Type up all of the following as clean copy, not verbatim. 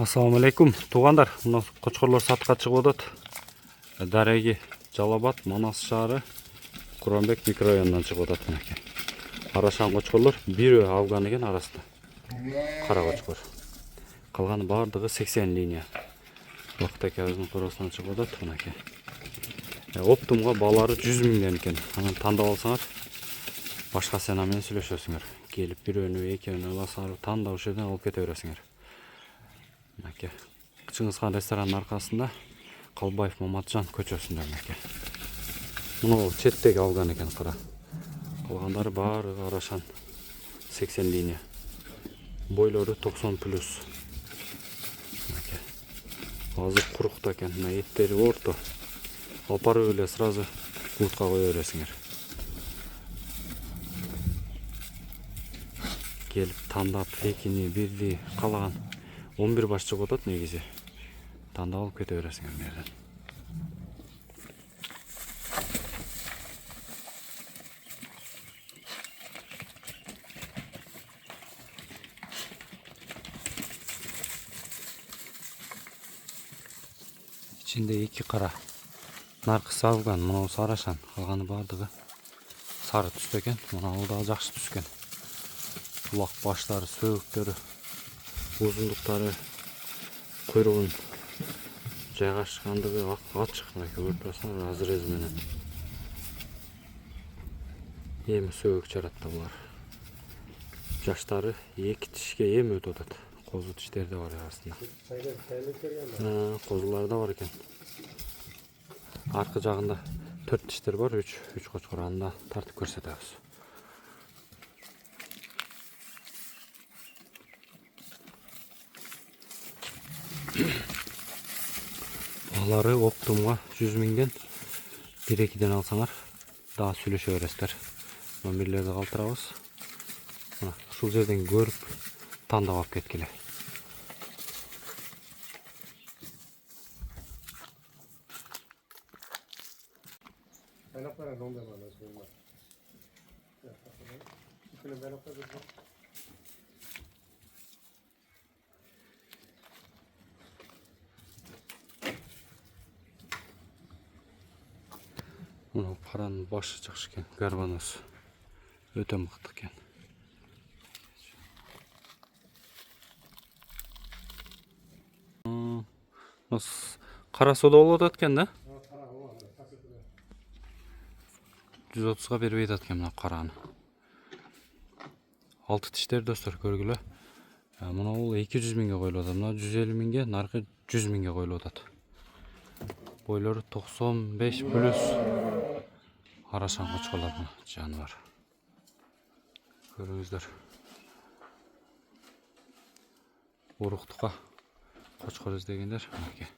Assalamu алейкум, туғандар. Мына қошқарлар сатқа шығып отат. Дареги, Жалабат, Манас шары, Құранбек микрорайонынан шығып отат мінеке. Арашан қошқарлар бирөө алган экен арасында. Қара қошқар. Қалғаны бардығы 80 линия. Уақыт біздің қорасынан шығып отат мінеке. Оптумға балары 100 мыңден екен. Анан тандап алсаңар, башка сенамен сүйлөшөсүңөр. Келип бирөөнү, экөөнү аласыңар, тандап ошол жерден алып кете бересиңер. Чыңгызхан ресторанның арқасында Қалбаев Маматжан көчөсүндө мәке. Мына четтеги алган экен кара. Калгандары баары Арашан 80 линия. Бойлору 90 плюс. Мәке. Азыр курукта экен, мына эттери орто. Алпарып эле сразу куртка кое бересиңер. Келип тандап, экини, бирди калаган 11 баш чыгып отат негизи. Тандап алып кете бересиңер мерден. İçinde 2 кара. Наркысы алган, мынау Арашан, калганы бардыгы сары түстө экен. Мынау да жакшы түскөн. Кулак баштары, сөөгүктөрү, узундуктары, куйругун жайгашкандыгы ачык мынакей көрүп турасыңар, азырез менен. Эми сөөгүк чаратта булар. Жаштары 2 тишке эми өтүп атат. Козу тиштери да бар арасында. Козулар да бар экен. Аркы жагында 4 тиштер бар, 3 кочкор, анда тартып көрсөтөбүз. Балары оптумга 100 миңден 1-2ден алсаңар, дагы сүйлөшө бересиздер. Номерлерди калтырабыз. Мына ушул жерден көрүп, тандап алып кеткиле. Мына паранын башы жакшы экен, гарбаноз. Өтө мыкты экен. Кара сода болуп атат экен да? 130га бербей атат экен мына караны. 6 тиштер достор көргүлө. Мына бул 200 миңге коюлуп атат. Мына 150 миңге, наркы 100 миңге коюлуп атат. Бойлору 95 плюс. Арашан кочкорлордун жаны бар. Көрүңүздөр. Уруктукка кочкор издегендер мынакей.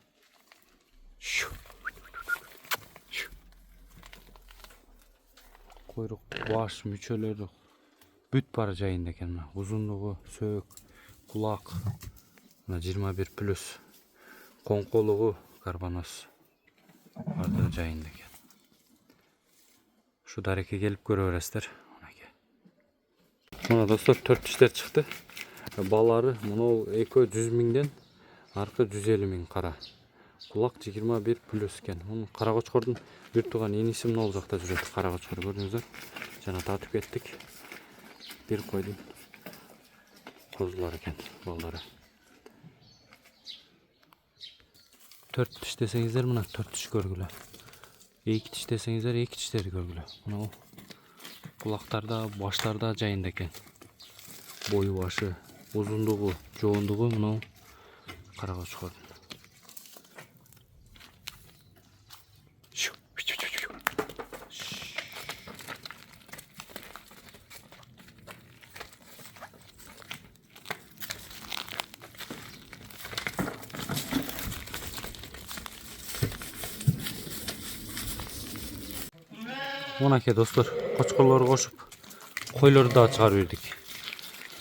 Куйрук, баш, мүчөлөрү бүт бар жайында экен. Мына узундугу, сөөк, кулак мына 21 плюс. Коңколугу карбоноз бардыгы жайында экен. Şu дарекке келип көрө бересиздер. Мына достор 4 тиштер чыкты. Балары мынау экөө 100 миңден, аркы 150 миң кара. Кулак 21 плюс экен. Муну кара кочкордун бир тууган иниси мына жакта жүрөт. Кара кочкор көрдүңүздөр. Жана татып кеттик. Бир койдун козулар экен балдары. 4 тиш десеңиздер мына 4 тиш көргүлө. 2 тиш десеңиздер 2 тиштери көргүлө. Мына кулактарда, баштарда жайында экен. Бою башы, узундугу, жоондугу мына кара кочкор. Мынакей достор, кочкорлорду кошуп, койлорду да чыгарып бердик.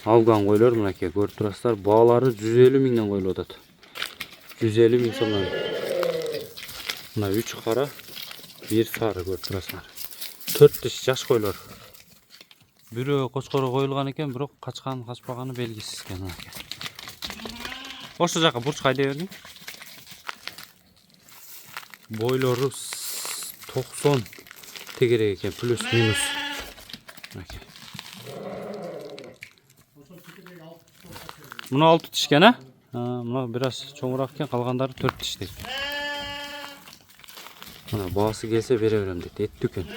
Алган койлор мынакей көрүп турасыздар, баалары 150 миңден коюлуп атат. 150 миң сомдон. Мына 3 кара, 1 сары көрүп турасыздар. 4 тиш жаш койлор. Бирөө кочкорго коюлган экен, бирок качкан, качпаганы белгисиз экен. Ошол жака бурчка айдай бердиң. Бойлору 90 тегерек экен, плюс минус. Мынакей. Мына 6 тишкен, а? Мына бир аз чоңураак экен, калгандары 4 тиштек. Мына баасы келсе бере берем дейт, эттүү экен.